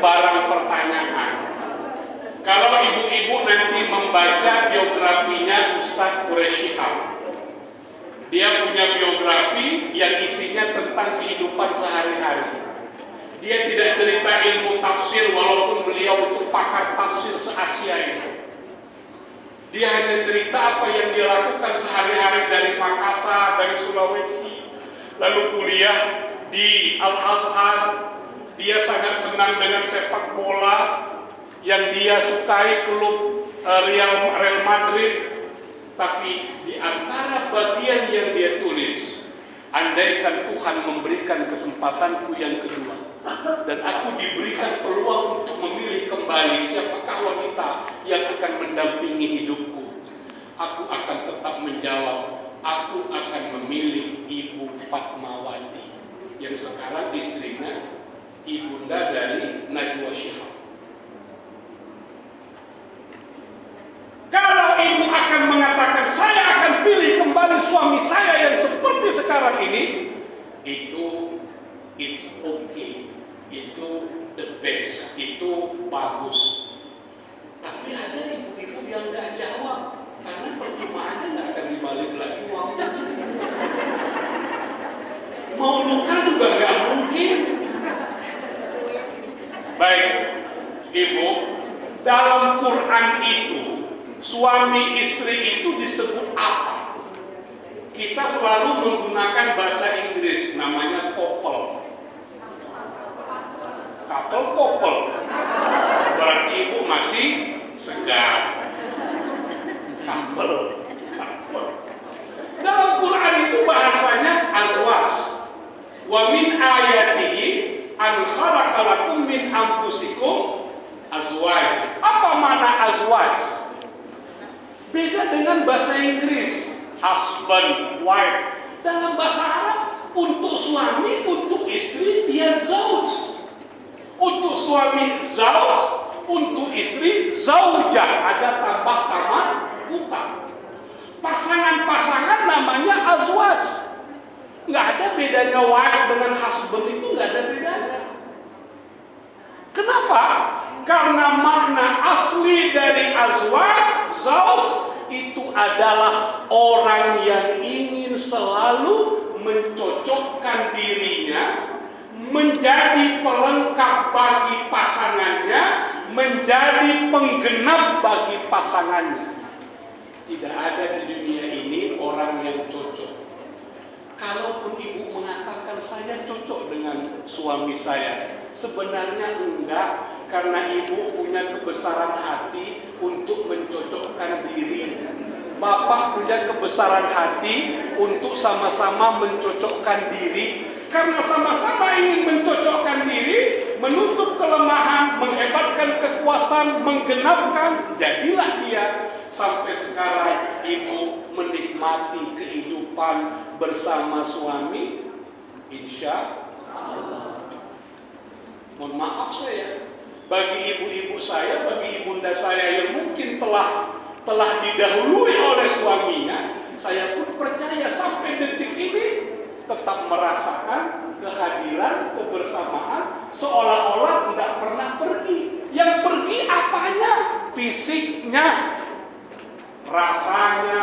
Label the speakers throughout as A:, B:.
A: barang pertanyaan. Kalau ibu-ibu nanti membaca biografinya Ustadz Quraisy Shihab, dia punya biografi yang isinya tentang kehidupan sehari-hari. Dia tidak cerita ilmu tafsir walaupun beliau itu pakar tafsir se-Asia itu. Dia hanya cerita apa yang dia lakukan sehari-hari dari Makassar, dari Sulawesi, lalu kuliah di Al-Azhar. Dia sangat senang dengan sepak bola, yang dia sukai klub Real Madrid. Tapi di antara bagian yang dia tulis, andaikan Tuhan memberikan kesempatanku yang kedua dan aku diberikan peluang untuk memilih kembali siapakah wanita yang akan mendampingi hidupku, aku akan tetap menjawab, aku akan memilih Ibu Fatmawati yang sekarang istrinya ibunda dari Najwa Shihab. Kalau ibu akan mengatakan saya akan pilih kembali suami saya yang seperti sekarang ini, itu it's okay, itu the best, itu bagus. Tapi ada ibu-ibu yang nggak jawab karena percuma aja, nggak akan dibalik lagi uangnya. Mau luka juga nggak mungkin. Baik, ibu, dalam Quran itu suami istri itu disebut apa? Kita selalu menggunakan bahasa Inggris, namanya couple. Couple. Berarti ibu masih segar. Couple. Dalam Quran itu bahasanya azwaj. Wa min ayatihi an khalaqa lakum min anfusikum azwaj. Apa makna azwaj? Beda dengan bahasa Inggris, husband, wife. Dalam bahasa Arab, untuk suami, untuk istri, dia zauj. Untuk suami, zauj. Untuk istri, zaujah. Ada tambah kamar, bukan. Pasangan-pasangan namanya azwaj. Nggak ada bedanya wife dengan husband, itu nggak ada bedanya. Kenapa? Karena makna asli dari azwaj, zauj, itu adalah orang yang ingin selalu mencocokkan dirinya, menjadi pelengkap bagi pasangannya, menjadi penggenap bagi pasangannya. Tidak ada di dunia ini orang yang cocok. Kalaupun ibu mengatakan saya cocok dengan suami saya, sebenarnya enggak, karena ibu punya kebesaran hati untuk mencocokkan diri. Bapak punya kebesaran hati untuk sama-sama mencocokkan diri. Karena sama-sama ingin mencocokkan diri, menutup kelemahan, menghebatkan kekuatan, menggenapkan, jadilah dia. Sampai sekarang ibu menikmati kehidupan bersama suami, insya Allah. Mohon maaf saya, bagi ibu-ibu saya, bagi ibunda saya yang mungkin telah didahului oleh suaminya, saya pun percaya sampai detik ini tetap merasakan kehadiran, kebersamaan, seolah-olah tidak pernah pergi. Yang pergi apanya? Fisiknya, rasanya,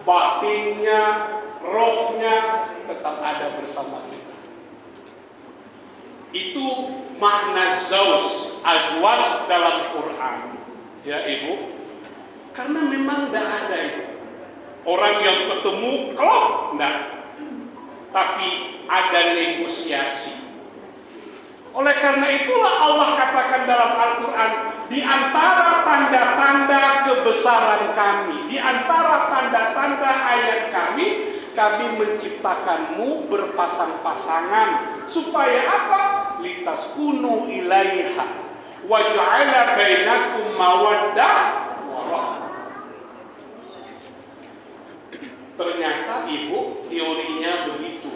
A: batinnya, rohnya tetap ada bersama kita. Itu makna zauj, azwaj dalam Quran, ya ibu. Karena memang tidak ada itu orang yang ketemu klop, tidak. Tapi ada negosiasi. Oleh karena itulah Allah katakan dalam Al-Quran, di antara tanda-tanda kebesaran kami, di antara tanda-tanda ayat kami menciptakanmu berpasang-pasangan. Supaya apa? Litaskunu ilaiha wa ja'ala bainakum mawaddah wa rahmah. Ternyata ibu teorinya begitu,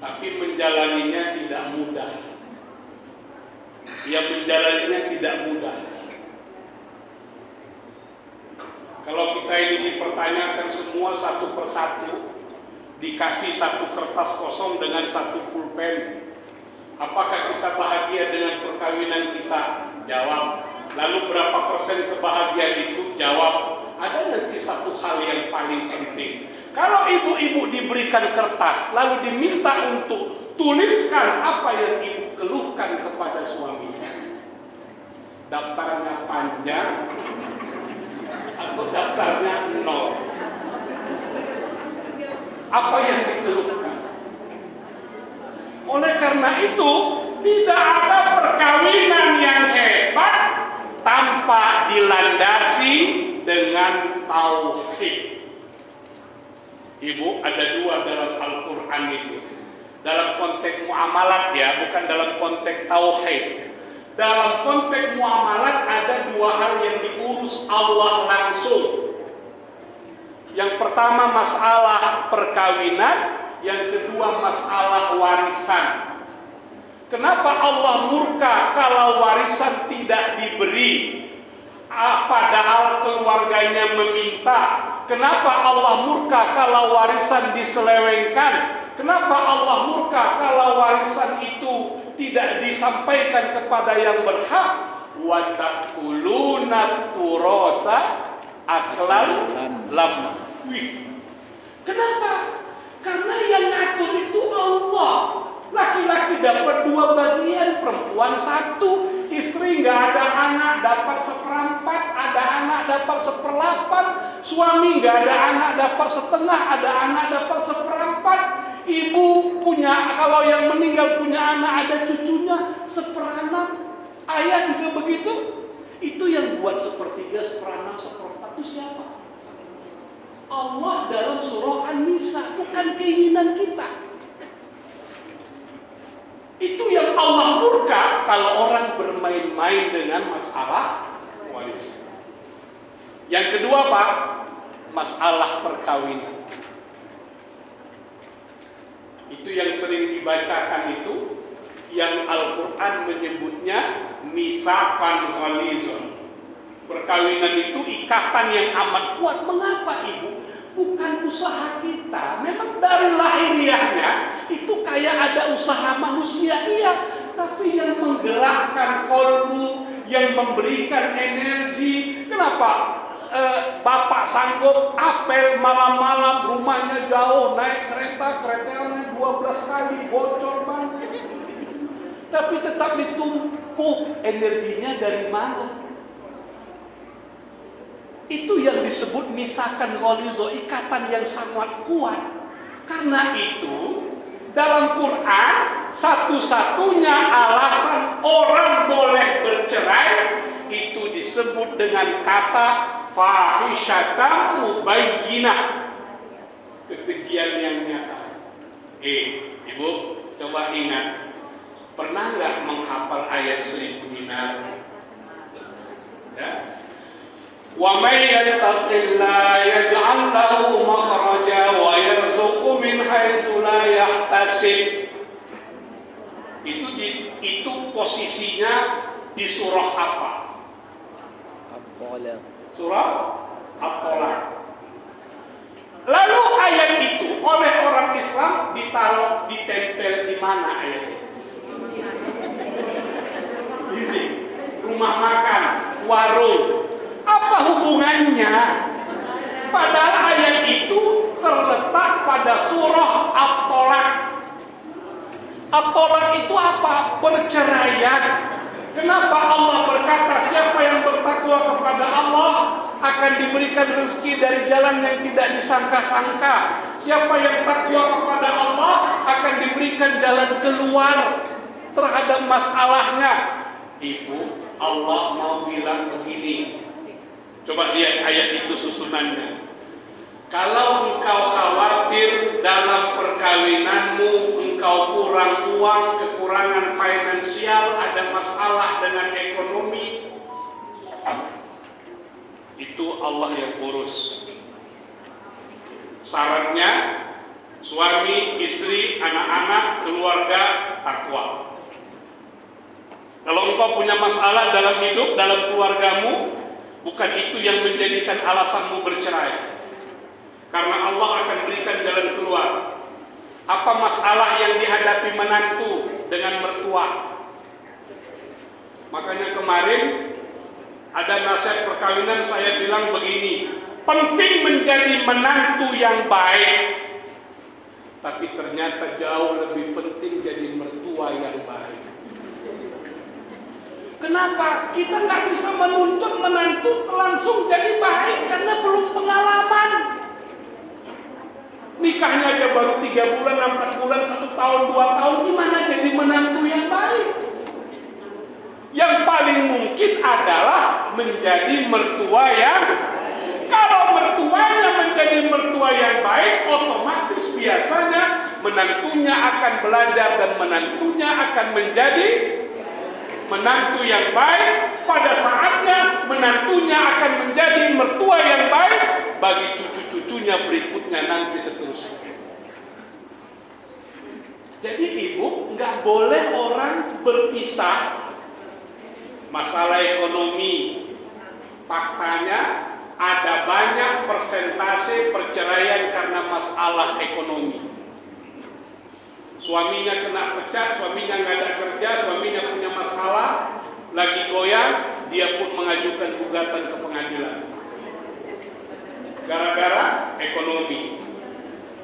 A: tapi menjalaninya tidak mudah. Dia menjalaninya tidak mudah. Kalau kita ini dipertanyakan semua satu persatu, dikasih satu kertas kosong dengan satu pulpen, Apakah kita bahagia dengan perkawinan kita? Jawab. Lalu berapa persen kebahagiaan itu? Jawab. Ada nanti satu hal yang paling penting. Kalau ibu-ibu diberikan kertas, lalu diminta untuk tuliskan apa yang ibu keluhkan kepada suaminya. Daftarnya panjang atau daftarnya nol? Apa yang dikeluhkan? Oleh karena itu, tidak ada perkawinan yang hebat tanpa dilandasi dengan tauhid. Ibu, ada dua dalam Al-Quran itu. Dalam konteks muamalat ya, bukan dalam konteks tauhid. Dalam konteks muamalat ada dua hal yang diurus Allah langsung. Yang pertama masalah perkawinan, yang kedua masalah warisan. Kenapa Allah murka kalau warisan tidak diberi? Padahal keluarganya meminta. Kenapa Allah murka kalau warisan diselewengkan? Kenapa Allah murka kalau warisan itu tidak disampaikan kepada yang berhak? Wa ta'kuluna turasa aklal lamma. Kenapa? Karena yang ngatur itu Allah. Laki-laki dapat 2 bagian, perempuan 1. Istri nggak ada anak dapat 1/4, ada anak dapat 1/8. Suami nggak ada anak dapat 1/2, ada anak dapat 1/4. Ibu punya, kalau yang meninggal punya anak ada cucunya 1/6. Ayah juga begitu. Itu yang buat 1/3, 1/6, 1/4 itu siapa? Allah dalam surah An-Nisa, bukan keinginan kita. Itu yang Allah murka kalau orang bermain-main dengan masalah waris. Yang kedua Pak, masalah perkawinan. Itu yang sering dibacakan itu, yang Al-Quran menyebutnya misaqan ghalizun. Perkawinan itu ikatan yang amat kuat. Mengapa Ibu? Bukan usaha kita. Memang dari lahiriahnya itu kayak ada usaha manusia, iya. Tapi yang menggerakkan kolbu, yang memberikan energi. Kenapa bapak sanggup apel malam-malam, rumahnya jauh, naik keretanya 12 kali, bocor banget. Tapi tetap ditumpuk, energinya dari mana? Itu yang disebut misakan ghalizo, ikatan yang sangat kuat. Karena itu dalam Quran satu-satunya alasan orang boleh bercerai itu disebut dengan kata fahisyatan mubayyinah, kekejian yang nyata. Ibu coba ingat, pernah nggak menghafal ayat 1000 dinar? Ya. Wa may yattaqillaha yaj'al lahu makhraja wa yarzuqhu min haitsu la yahtasib. Itu posisinya di surah apa?
B: At-Talaq.
A: Surah At-Talaq. Lalu ayat itu oleh orang Islam ditaruh, ditempel di mana ayat itu? Ini rumah makan, warung. Apa hubungannya? Padahal ayat itu terletak pada surah At-Talaq. At-Talaq itu apa? Perceraian. Kenapa Allah berkata siapa yang bertakwa kepada Allah akan diberikan rezeki dari jalan yang tidak disangka-sangka. Siapa yang takwa kepada Allah akan diberikan jalan keluar terhadap masalahnya. Ibu, Allah mau bilang begini. Coba lihat ayat itu susunannya. Kalau engkau khawatir dalam perkawinanmu, engkau kurang uang, kekurangan finansial, ada masalah dengan ekonomi, itu Allah yang urus. Syaratnya suami, istri, anak-anak, keluarga takwa. Kalau engkau punya masalah dalam hidup, dalam keluargamu, bukan itu yang menjadikan alasanmu bercerai. Karena Allah akan berikan jalan keluar. Apa masalah yang dihadapi menantu? dengan mertua. Makanya kemarin ada nasihat perkawinan saya bilang begini, penting menjadi menantu yang baik, tapi ternyata jauh lebih penting jadi mertua yang baik. Kenapa? Kita nggak bisa menuntut menantu langsung jadi baik karena belum pengalaman. Nikahnya aja baru 3 bulan, 4 bulan, 1 tahun, 2 tahun, gimana jadi menantu yang baik? Yang paling mungkin adalah menjadi mertua yang, kalau mertuanya menjadi mertua yang baik, otomatis biasanya menantunya akan belajar dan menantunya akan menjadi menantu yang baik. Pada saatnya menantunya akan menjadi mertua yang baik bagi cucu-cucunya berikutnya nanti seterusnya. Jadi ibu, nggak boleh orang berpisah masalah ekonomi. Faktanya ada banyak persentase perceraian karena masalah ekonomi. Suaminya kena pecat, suaminya nggak ada kerja, suaminya punya masalah, lagi goyang, dia pun mengajukan gugatan ke pengadilan. Gara-gara ekonomi.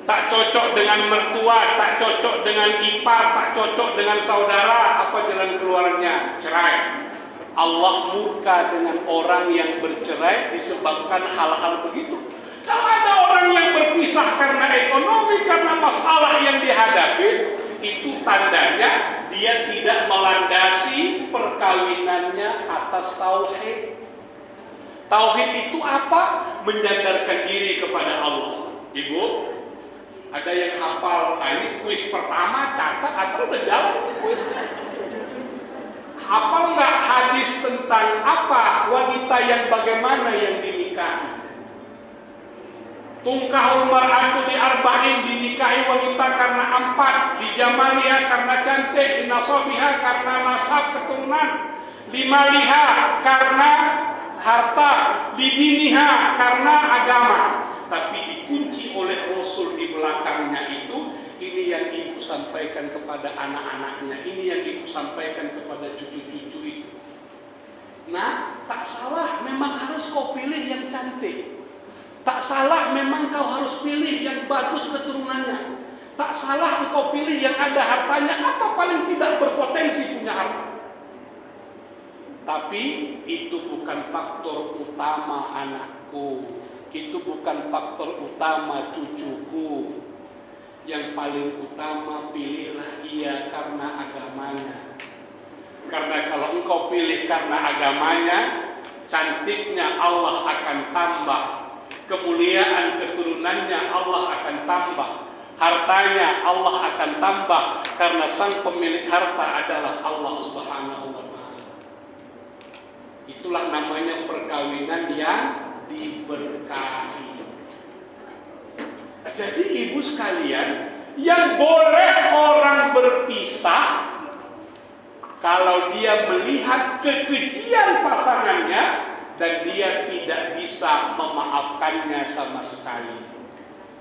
A: Tak cocok dengan mertua, tak cocok dengan ipar, tak cocok dengan saudara, apa jalan keluarnya? Cerai. Allah murka dengan orang yang bercerai disebabkan hal-hal begitu. Kalau ada orang yang berpisah karena ekonomi, karena masalah yang dihadapi, itu tandanya dia tidak melandasi perkawinannya atas tauhid. Tauhid itu apa? Menyandarkan diri kepada Allah. Ibu, ada yang hafal, ini kuis pertama, catat, atau udah jalan ini kuisnya. Hafal nggak hadis tentang apa wanita yang bagaimana yang dinikahi? Tungkahul mar'atu di arba'in, dinikahi wanita karena 4, di jamaliha karena cantik, di nasabiha karena nasab keturunan, di maliha karena harta, di diniha karena agama. Tapi dikunci oleh Rasul di belakangnya itu, ini yang ibu sampaikan kepada anak-anaknya, ini yang ibu sampaikan kepada cucu-cucu itu. Nah, tak salah memang harus kau pilih yang cantik. Tak salah memang kau harus pilih yang bagus keturunannya. Tak salah engkau pilih yang ada hartanya atau paling tidak berpotensi punya harta. Tapi itu bukan faktor utama anakku. Itu bukan faktor utama cucuku. Yang paling utama pilihlah ia karena agamanya. Karena kalau engkau pilih karena agamanya, cantiknya Allah akan tambah. Kemuliaan keturunannya Allah akan tambah, hartanya Allah akan tambah, karena sang pemilik harta adalah Allah Subhanahu wa Ta'ala. Itulah namanya perkawinan yang diberkahi. Jadi ibu sekalian, yang boleh orang berpisah kalau dia melihat kekejian pasangannya dan dia tidak bisa memaafkannya sama sekali.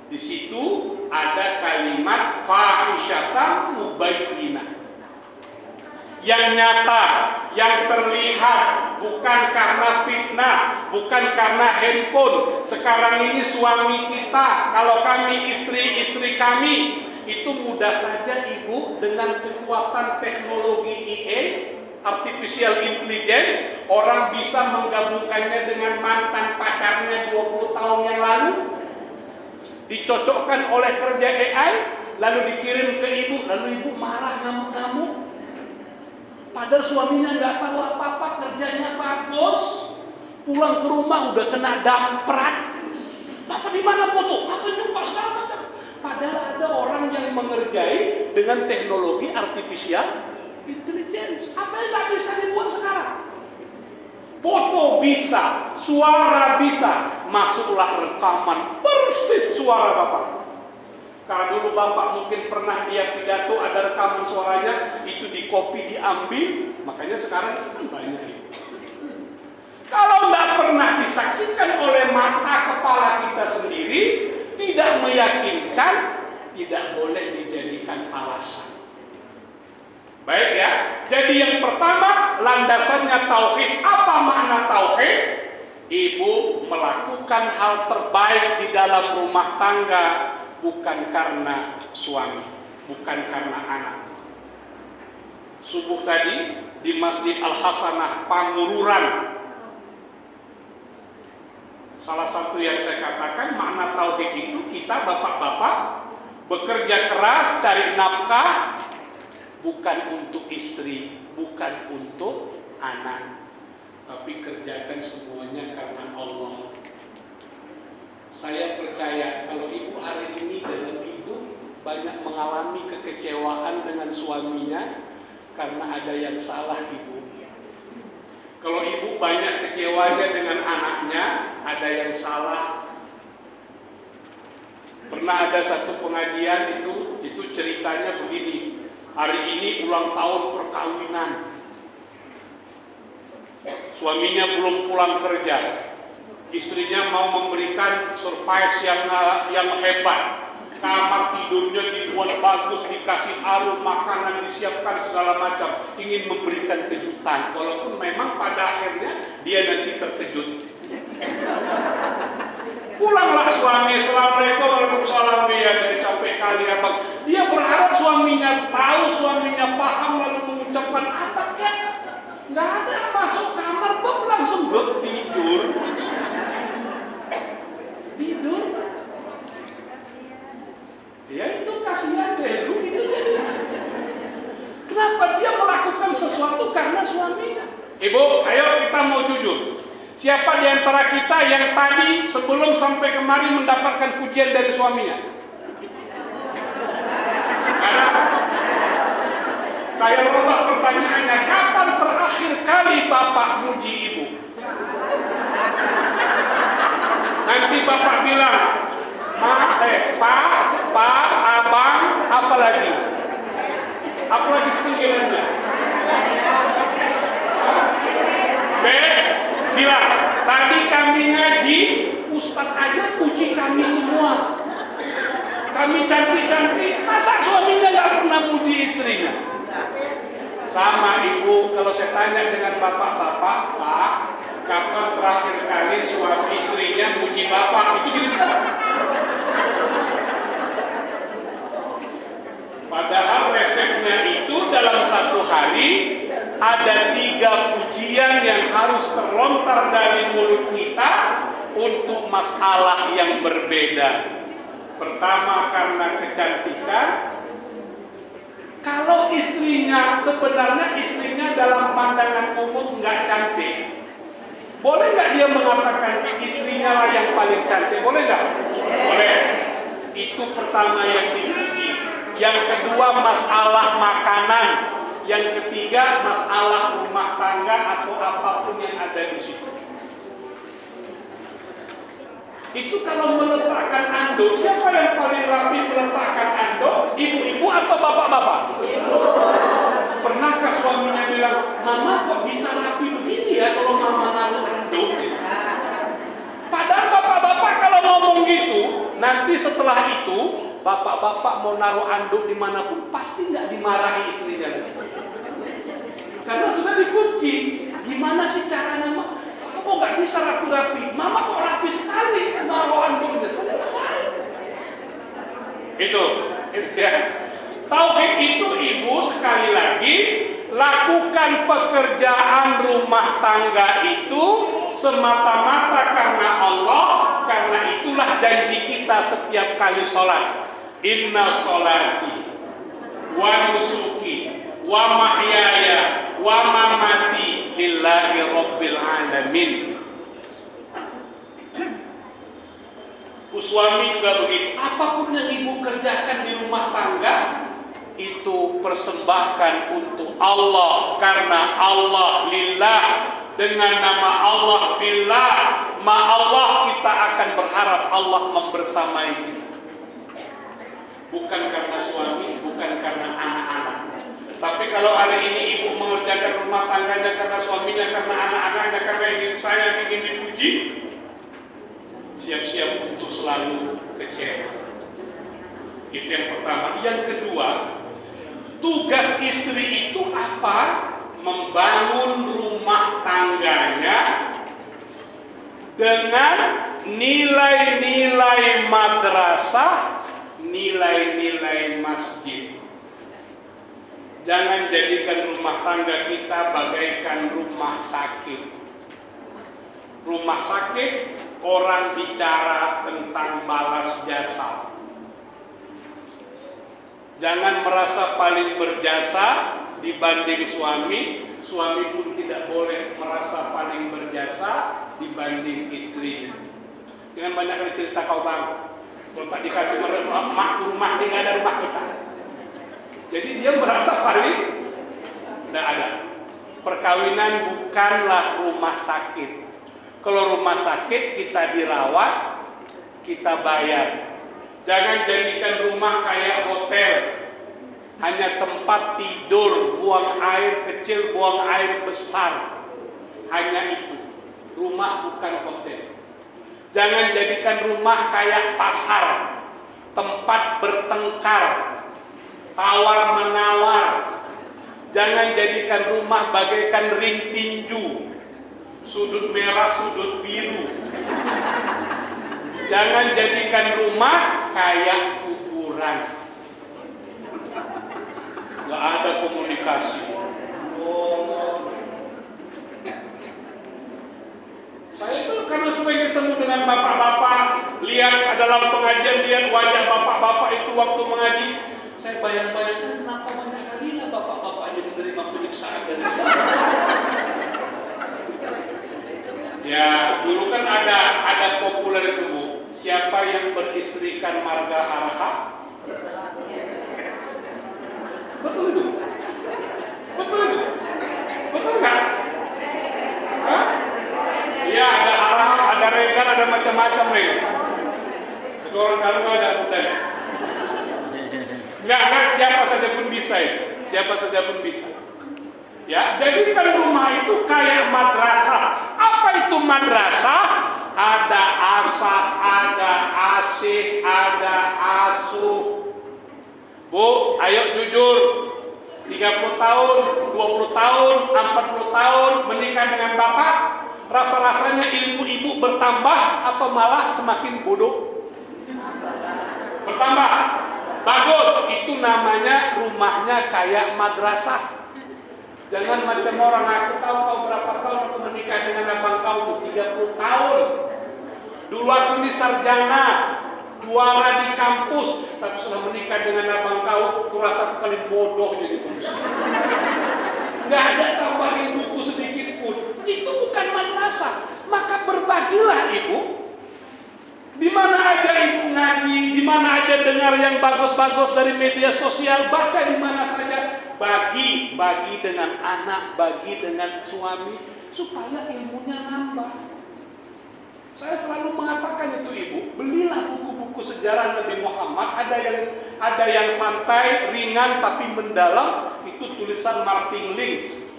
A: Di situ ada kalimat fahisyatan mubayyinah. Yang nyata, yang terlihat, bukan karena fitnah, bukan karena handphone. Sekarang ini suami kita, kalau kami istri-istri kami, itu mudah saja ibu dengan kekuatan teknologi AI, artificial intelligence, orang bisa menggabungkannya dengan mantan pacarnya 20 tahun yang lalu, dicocokkan oleh kerja AI, lalu dikirim ke ibu, lalu ibu marah ngamuk-ngamuk. Padahal suaminya nggak tahu apa-apa, kerjanya bagus, pulang ke rumah udah kena damprat. Papa di mana foto? Papa jumpa segala macam. Padahal ada orang yang mengerjai dengan teknologi artificial intelligence. Apa yang nggak bisa dibuat sekarang? Foto bisa, suara bisa, masuklah rekaman persis suara bapak. Kalau dulu bapak mungkin pernah dia pidato ada rekaman suaranya, itu di copy diambil, makanya sekarang kan banyak itu. Kalau nggak pernah disaksikan oleh mata kepala kita sendiri, tidak meyakinkan, tidak boleh dijadikan alasan. Baik ya. Jadi yang pertama, landasannya tauhid. Apa makna tauhid? Ibu melakukan hal terbaik di dalam rumah tangga bukan karena suami, bukan karena anak. Subuh tadi di Masjid Al-Hasanah Pangururan, salah satu yang saya katakan makna tauhid itu kita bapak-bapak bekerja keras cari nafkah bukan untuk istri, bukan untuk anak, tapi kerjakan semuanya karena Allah. Saya percaya kalau ibu hari ini dalam hidup banyak mengalami kekecewaan dengan suaminya karena ada yang salah ibu. Kalau ibu banyak kecewanya dengan anaknya, ada yang salah. Pernah ada satu pengajian itu ceritanya begini. Hari ini ulang tahun perkawinan. Suaminya belum pulang kerja. Istrinya mau memberikan surprise yang hebat. Kamar tidurnya dibuat bagus, dikasih harum, makanan disiapkan segala macam. Ingin memberikan kejutan. Walaupun memang pada akhirnya dia nanti terkejut. Pulanglah suami, assalamualaikum, waalaikumsalam, ya dari capek kali abang. Dia berharap suaminya tahu, suaminya paham lalu mengucapkan apa kan? Nggak ada, masuk kamar, Bob langsung tidur. Tidur. Ya itu kasihan deh, lu itu jadi. Kenapa dia melakukan sesuatu karena suaminya? Ibu, ayo kita mau jujur. Siapa di antara kita yang tadi sebelum sampai kemari mendapatkan pujian dari suaminya? Karena saya ubah pertanyaannya, kapan terakhir kali bapak muji ibu? Nanti bapak bilang, pak, abang, apa lagi? Apa lagi panggilannya? Bilang, tadi kami ngaji, Ustadz aja puji kami semua. Kami cantik-cantik, masa suaminya gak pernah puji istrinya? Sama ibu, kalau saya tanya dengan bapak-bapak, Pak, kapan terakhir kali suami istrinya puji bapak? Itu gini semua. Padahal resepnya itu dalam satu hari ada 3 pujian yang harus terlontar dari mulut kita untuk masalah yang berbeda. Pertama karena kecantikan. Kalau sebenarnya istrinya dalam pandangan umum nggak cantik, boleh nggak dia mengatakan istrinya lah yang paling cantik? Boleh nggak? Boleh. Itu pertama yang dipuji. Yang kedua masalah makanan. Yang ketiga masalah rumah tangga atau apapun yang ada di situ. Itu kalau meletakkan anduk, siapa yang paling rapi meletakkan anduk? Ibu-ibu atau bapak-bapak? Ibu. Pernahkah suaminya bilang, Mama kok bisa rapi begini ya kalau Mama naruh anduk? Padahal bapak-bapak kalau ngomong gitu, nanti setelah itu bapak-bapak mau naruh anduk dimanapun pasti nggak dimarahi istrinya. Karena sudah dikunci. Gimana sih caranya? Kok nggak bisa rapi-rapi? Mama kok rapi sekali naruh anduknya. Selesai. Itu ya. Tauhid itu ibu sekali lagi lakukan pekerjaan rumah tangga itu semata-mata karena Allah. Karena itulah janji kita setiap kali sholat. Inna sholati wa nusuki wa mahyaya wa mamati lillahi rabbil alamin. Suami juga begitu. Apapun yang ibu kerjakan di rumah tangga itu persembahkan untuk Allah, karena Allah lillah, dengan nama Allah billah, ma Allah kita akan berharap Allah membersamai kita. Bukan karena suami, bukan karena anak-anak. Tapi kalau hari ini ibu mengerjakan rumah tangganya karena suaminya, karena anak-anaknya, karena ingin sayang, ingin dipuji, siap-siap untuk selalu kecewa. Itu yang pertama. Yang kedua, Tugas istri itu apa? Membangun rumah tangganya dengan nilai-nilai madrasah, nilai-nilai masjid. Jangan jadikan rumah tangga kita bagaikan rumah sakit. Rumah sakit, orang bicara tentang balas jasa. Jangan merasa paling berjasa dibanding suami. Suami pun tidak boleh merasa paling berjasa dibanding istrinya. Jangan banyak kali cerita kau bang. Kalau tak dikasih rumah dia nggak ada rumah kita. Jadi dia merasa paling tidak ada. Perkawinan bukanlah rumah sakit. Kalau rumah sakit kita dirawat, kita bayar. Jangan jadikan rumah kayak hotel. Hanya tempat tidur, buang air kecil, buang air besar. Hanya itu. Rumah bukan hotel. Jangan jadikan rumah kayak pasar. Tempat bertengkar, tawar-menawar. Jangan jadikan rumah bagaikan ring tinju. Sudut merah, sudut biru. Jangan jadikan rumah kayak kuburan. Gak ada komunikasi. Saya itu karena sering ketemu dengan bapak-bapak, lihat dalam pengajian, lihat wajah bapak-bapak itu waktu mengaji, saya bayang-bayangkan kenapa banyak kali lah bapak-bapak jadi menerima penyiksaan dari saya. Ya, dulu kan ada populer itu Bu, siapa yang beristrikan marga harha? Betul itu? Betul itu? Betul nggak? Hah? Iya, ada harha, ada regal, ada macam-macam regal. Itu orang kalau ada budaya. Nggak, siapa saja pun bisa itu. Siapa saja pun bisa. Ya, jadikan rumah itu kayak madrasah. Apa itu madrasah? Ada asah, ada asih, ada asuh. Bu, ayo jujur. 30 tahun, 20 tahun, 40 tahun menikah dengan bapak, rasa-rasanya ilmu ibu bertambah atau malah semakin bodoh? Bertambah. Bagus, itu namanya rumahnya kayak madrasah. Jangan macam orang, aku tahu kau berapa tahun aku menikah dengan abang kau, 30 tahun. Dulu aku ini sarjana, juara di kampus, tapi sudah menikah dengan abang kau, kurasa aku paling bodoh jadi manusia. Nggak ada tambahin buku sedikit pun. Itu bukan madrasah. Maka berbagilah ibu. Di mana aja ibu ngaji, di mana aja dengar yang bagus-bagus dari media sosial, baca di mana saja. Bagi dengan anak, bagi dengan suami, supaya ilmunya nambah. Saya selalu mengatakan itu ibu, belilah buku-buku sejarah Nabi Muhammad. Ada yang santai, ringan tapi mendalam. Itu tulisan Martin Lings.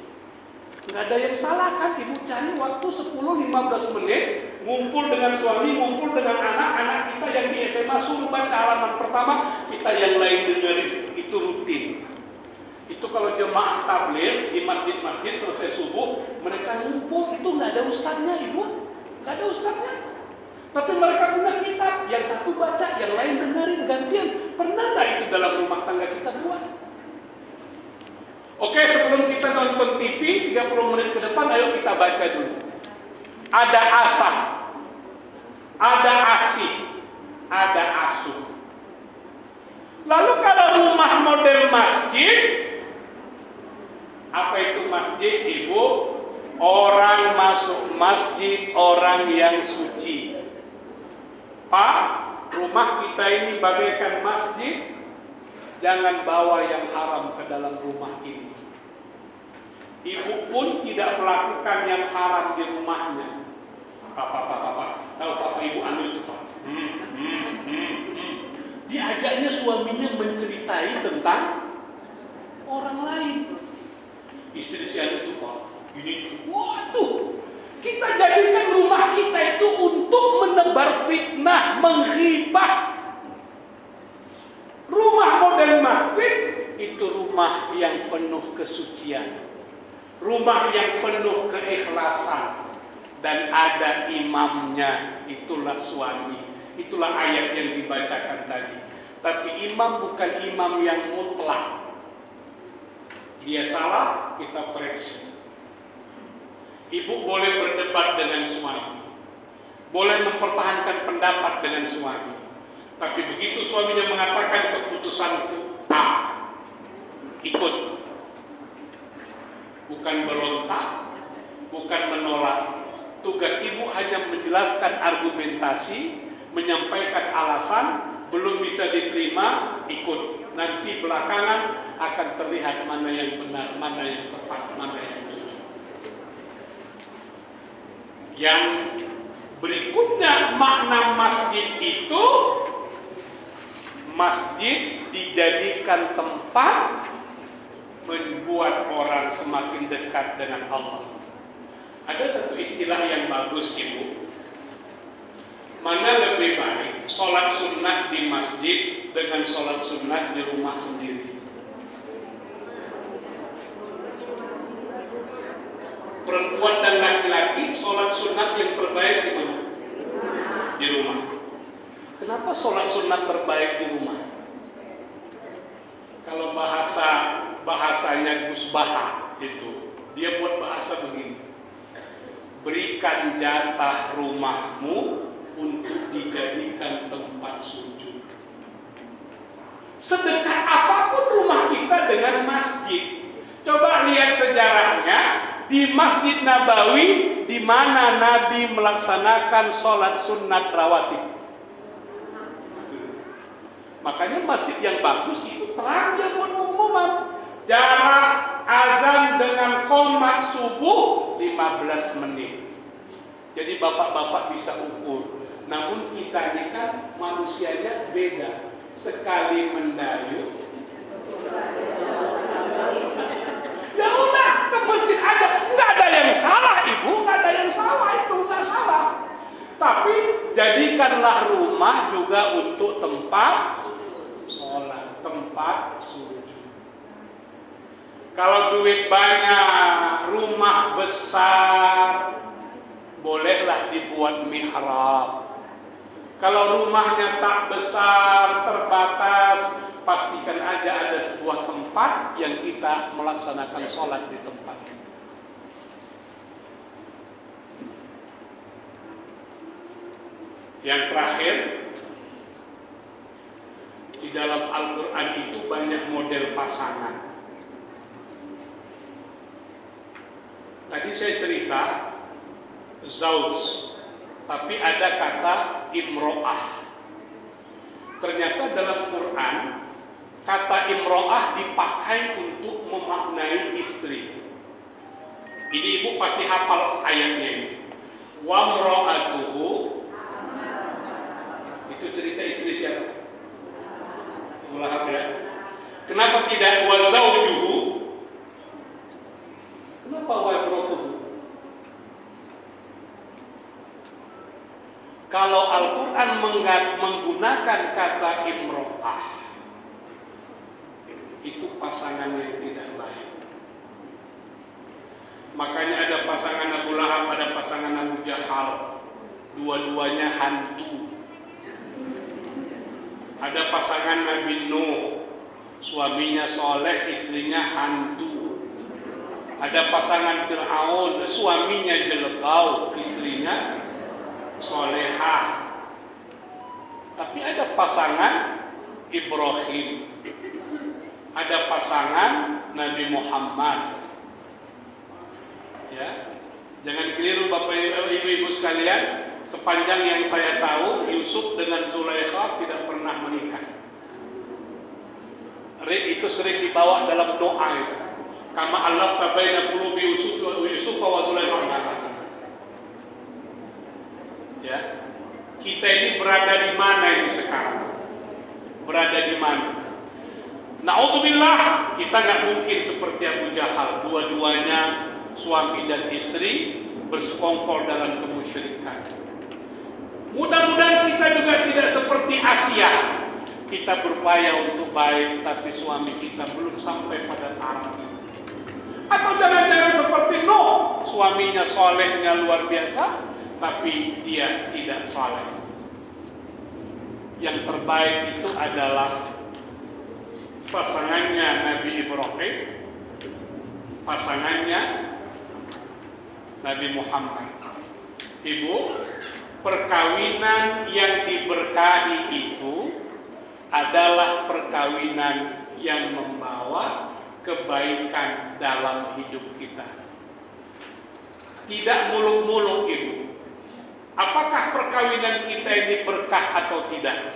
A: Nggak ada yang salah kan ibu, cari waktu 10-15 menit, ngumpul dengan suami, ngumpul dengan anak kita yang di SMA, suruh baca halaman pertama, kita yang lain dengerin. Itu rutin. Itu kalau jemaah tabligh di masjid-masjid selesai subuh, mereka ngumpul, itu nggak ada ustadznya ibu, nggak ada ustadznya. Tapi mereka punya kitab, yang satu baca, yang lain dengerin, gantian. Pernah nggak itu dalam rumah tangga kita buat? Oke, sebelum kita nonton TV 30 menit ke depan, ayo kita baca dulu. Ada asah, ada asih, ada asuh. Lalu kalau rumah model masjid, apa itu masjid, ibu? Orang masuk masjid, orang yang suci. Pak, rumah kita ini bagaikan masjid. Jangan bawa yang haram ke dalam rumah ini. Ibu pun tidak melakukan yang haram di rumahnya. Pak, tahu Pak, ibu ambil itu Pak. Diajaknya suaminya menceritai tentang orang lain. Istri saya itu Pak, ini, waduh, kita jadikan rumah kita itu untuk menebar fitnah, menghibah. Rumah model masjid itu rumah yang penuh kesucian, rumah yang penuh keikhlasan, dan ada imamnya, itulah suami. Itulah ayat yang dibacakan tadi. Tapi imam bukan imam yang mutlak. Dia salah, kita koreksi. Ibu boleh berdebat dengan suami, boleh mempertahankan pendapat dengan suami. Tapi begitu suaminya mengatakan keputusan A, ikut. Bukan berontak, bukan menolak. Tugas ibu hanya menjelaskan argumentasi, menyampaikan alasan. Belum bisa diterima, ikut. Nanti belakangan akan terlihat mana yang benar, mana yang tepat, mana yang jujur. Yang berikutnya, makna masjid itu, masjid dijadikan tempat membuat orang semakin dekat dengan Allah. Ada satu istilah yang bagus, Ibu. Mana lebih baik, sholat sunat di masjid dengan sholat sunat di rumah sendiri? Perempuan dan laki-laki, sholat sunat yang terbaik di mana? Di rumah. Kenapa sholat sunat terbaik di rumah? Kalau bahasanya Gus Baha itu, dia buat bahasa begini: berikan jatah rumahmu untuk dijadikan tempat sujud. Sedekat apapun rumah kita dengan masjid. Coba lihat sejarahnya di Masjid Nabawi, di mana Nabi melaksanakan sholat sunat rawatib. Makanya masjid yang bagus itu terang dia buat pengumuman. Jarak azan dengan qomat subuh 15 menit. Jadi bapak-bapak bisa ukur. Namun kita ini kan manusianya beda. Sekali mendayung, ya udah ke masjid aja. Nggak ada yang salah, Ibu. Nggak ada yang salah, itu nggak salah. Tapi jadikanlah rumah juga untuk tempat sholat, tempat sujud. Kalau duit banyak, rumah besar, bolehlah dibuat mihrab. Kalau rumahnya tak besar, terbatas, pastikan aja ada sebuah tempat yang kita melaksanakan sholat di tempat itu. Yang terakhir, di dalam Al-Quran itu banyak model pasangan. Tadi saya cerita zauj, tapi ada kata imro'ah. Ternyata dalam Quran kata imro'ah dipakai untuk memaknai istri. Ini Ibu pasti hafal ayatnya ini. Wa mro'atuhu, itu cerita istri siapa? Lahab ya. Kenapa tidak wa zaujuhu? Kenapa wa mro'atuhu? Kalau Al-Quran menggunakan kata imro'ah, itu pasangan yang tidak baik. Makanya ada pasangan Abu Lahab, ada pasangan Abu Jahal, dua-duanya hantu. Ada pasangan Nabi Nuh, suaminya soleh, istrinya hantu. Ada pasangan Fir'aun, suaminya jelekau, istrinya solehah. Tapi ada pasangan Ibrahim, ada pasangan Nabi Muhammad. Ya, jangan keliru Bapak Ibu sekalian. Sepanjang yang saya tahu, Yusuf dengan Zulaikha tidak pernah menikah. Itu sering dibawa dalam doa itu. Kama Allah tabaina qulubi Yusuf wa Zulaikha. Ya, kita ini berada di mana ini sekarang? Berada di mana? Na'udzubillah, kita nggak mungkin seperti Abu Jahal, dua-duanya suami dan istri bersekongkol dalam kemusyrikan. Mudah-mudahan kita juga tidak seperti Asia. kita berupaya untuk baik, tapi suami kita belum sampai pada taraf itu. Atau jangan-jangan seperti Nuh, suaminya solehnya luar biasa, tapi dia tidak soleh. Yang terbaik itu adalah pasangannya Nabi Ibrahim, pasangannya Nabi Muhammad. Ibu, perkawinan yang diberkahi itu adalah perkawinan yang membawa kebaikan dalam hidup kita. Tidak muluk-muluk, Ibu. Apakah perkawinan kita ini berkah atau tidak?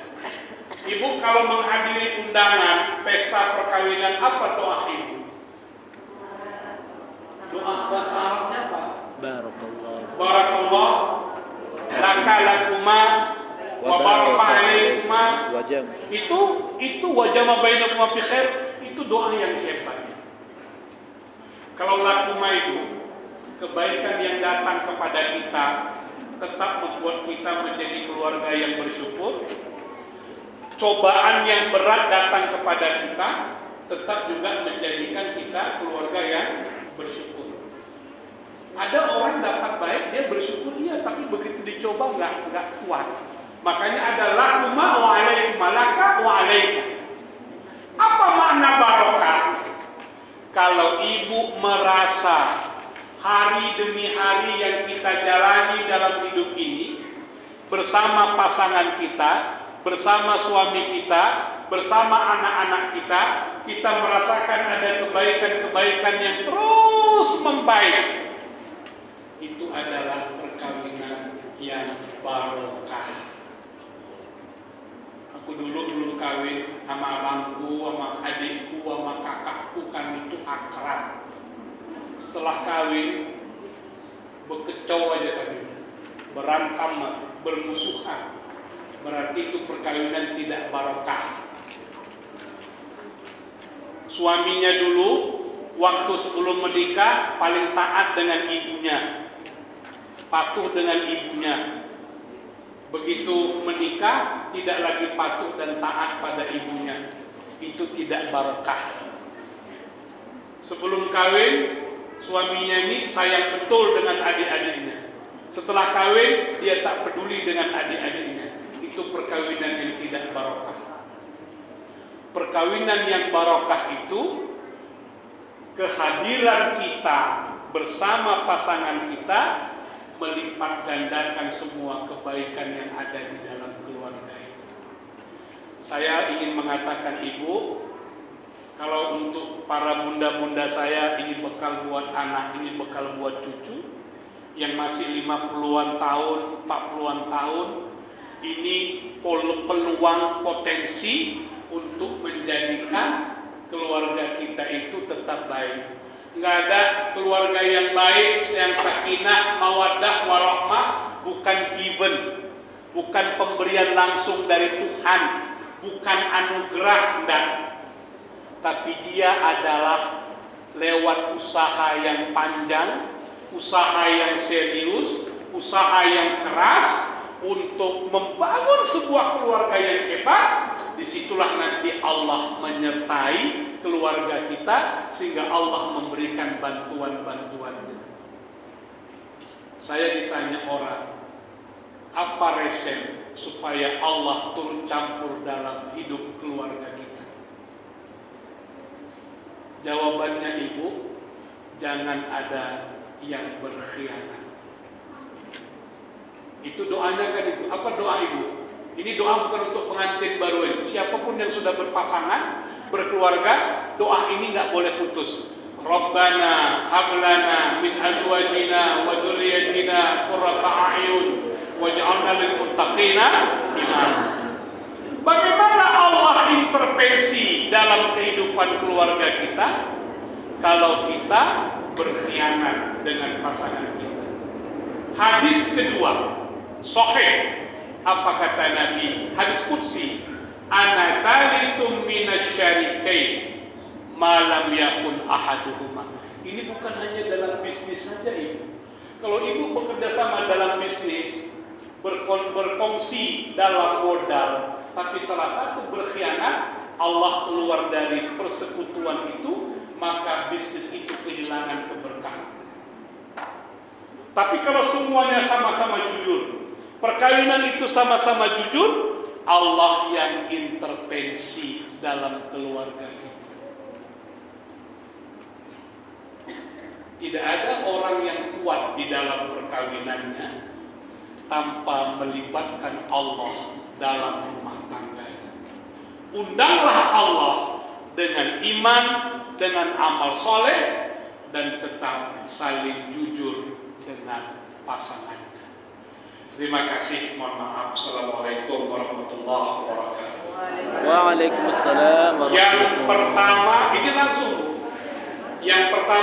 A: Ibu kalau menghadiri undangan pesta perkawinan, apa doa Ibu? Doa bahasa Arabnya apa?
B: Barakallah.
A: Barakallah laka lakuma wa baraka alaikuma. Itu wajama bainakuma fi khair, itu doa yang hebat. Kalau lakuma itu kebaikan yang datang kepada kita tetap membuat kita menjadi keluarga yang bersyukur. Cobaan yang berat datang kepada kita tetap juga menjadikan kita keluarga yang bersyukur. Ada orang dapat baik, dia bersyukur iya, tapi begitu dicoba nggak kuat. Makanya ada lakuma wa alaikum, laka wa alaikum. Apa makna barokah? Kalau ibu merasa hari demi hari yang kita jalani dalam hidup ini bersama pasangan kita, bersama suami kita, bersama anak-anak kita, kita merasakan ada kebaikan-kebaikan yang terus membaik. Itu adalah perkawinan yang barokah. Aku dulu belum kawin sama abangku, sama adikku, sama kakakku, kami itu akrab. Setelah kawin berkecau aja kami, berantem, bermusuhan. Berarti itu perkawinan tidak barokah. Suaminya dulu waktu sebelum menikah paling taat dengan ibunya, patuh dengan ibunya. Begitu menikah tidak lagi patuh dan taat pada ibunya. Itu tidak barokah. Sebelum kawin suaminya ini sayang betul dengan adik-adiknya. Setelah kawin dia tak peduli dengan adik-adiknya. Itu perkawinan yang tidak barokah. Perkawinan yang barokah itu kehadiran kita bersama pasangan kita melipat gandakan semua kebaikan yang ada di dalam keluarga itu. Saya ingin mengatakan Ibu, kalau untuk para bunda-bunda saya, ini bekal buat anak, ini bekal buat cucu yang masih 50-an tahun, 40-an tahun, ini peluang potensi untuk menjadikan keluarga kita itu tetap baik. Nggak ada keluarga yang baik, yang sakinah, mawaddah, warahmah, bukan given, bukan pemberian langsung dari Tuhan, bukan anugerah, enggak. Tapi dia adalah lewat usaha yang panjang, usaha yang serius, usaha yang keras untuk membangun sebuah keluarga yang hebat. Disitulah nanti Allah menyertai keluarga kita sehingga Allah memberikan bantuan-bantuannya. Saya ditanya orang, apa resep supaya Allah turun campur dalam hidup keluarga kita? Jawabannya Ibu, jangan ada yang berkhianat. Itu doanya kan itu. Apa doa Ibu? Ini doa bukan untuk pengantin baru ini. Siapapun yang sudah berpasangan, berkeluarga, doa ini nggak boleh putus. Rabbana hablana min azwajina wa dzurriyyatina qurrata a'yun waj'alna lil muttaqina imama. Bagaimana Allah intervensi dalam kehidupan keluarga kita kalau kita berkhianat dengan pasangan kita? Hadis kedua, sahih. Apa kata Nabi? Hadis qudsi, ana thalithum minasyarikain ma lam yakun ahaduhuma. Ini bukan hanya dalam bisnis saja Ibu. Kalau Ibu bekerja sama dalam bisnis, berkongsi dalam modal, tapi salah satu berkhianat, Allah keluar dari persekutuan itu, maka bisnis itu kehilangan keberkahan. Tapi kalau semuanya sama-sama jujur, perkawinan itu sama-sama jujur, Allah yang intervensi dalam keluarga kita. Tidak ada orang yang kuat di dalam perkawinannya tanpa melibatkan Allah dalam rumah tangganya. Undanglah Allah dengan iman, dengan amal soleh, dan tetap saling jujur dengan pasangannya. Terima kasih. Mohon maaf. Assalamualaikum warahmatullahi wabarakatuh.
B: Waalaikumsalam warahmatullahi wabarakatuh.
A: Yang pertama, ini langsung. Yang pertama